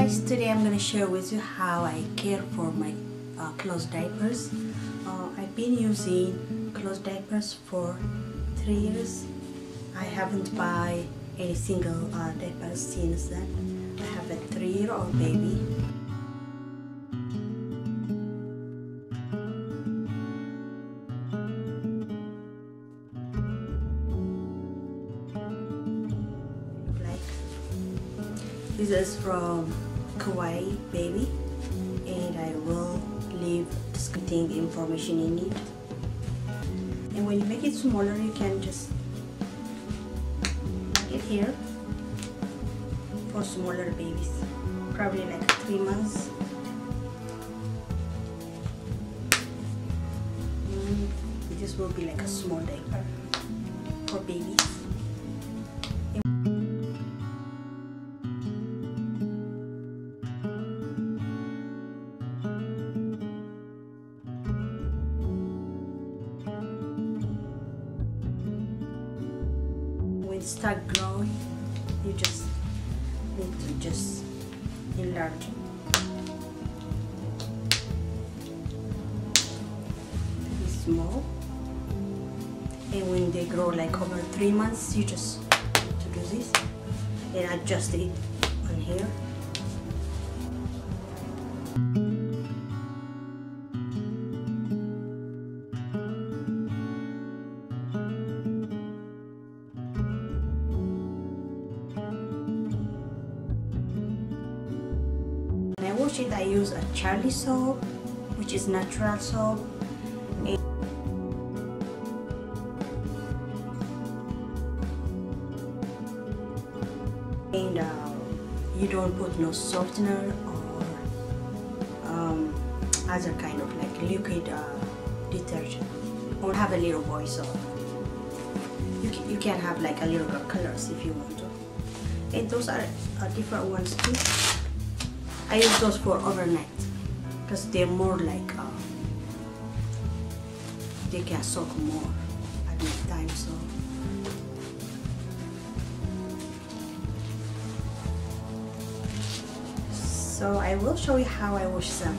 guys, today I'm gonna share with you how I care for my clothes diapers. I've been using clothes diapers for 3 years. I haven't buy any single diapers since then. I have a 3-year-old baby. This is from Kawaii Baby, and I will leave the information in it. And when you make it smaller, you can just make it here for smaller babies, probably like 3 months. This will be like a small diaper for babies. When it start growing, you just need to just enlarge it. It's small, and when they grow like over 3 months, you just need to do this and adjust it on here. When I wash it, I use a Charlie soap, which is natural soap. And you don't put no softener or other kind of like liquid detergent. Or have a little boy, so you can have like a little colors if you want to. And those are different ones too. I use those for overnight because they're more like they can soak more at night time. So I will show you how I wash them.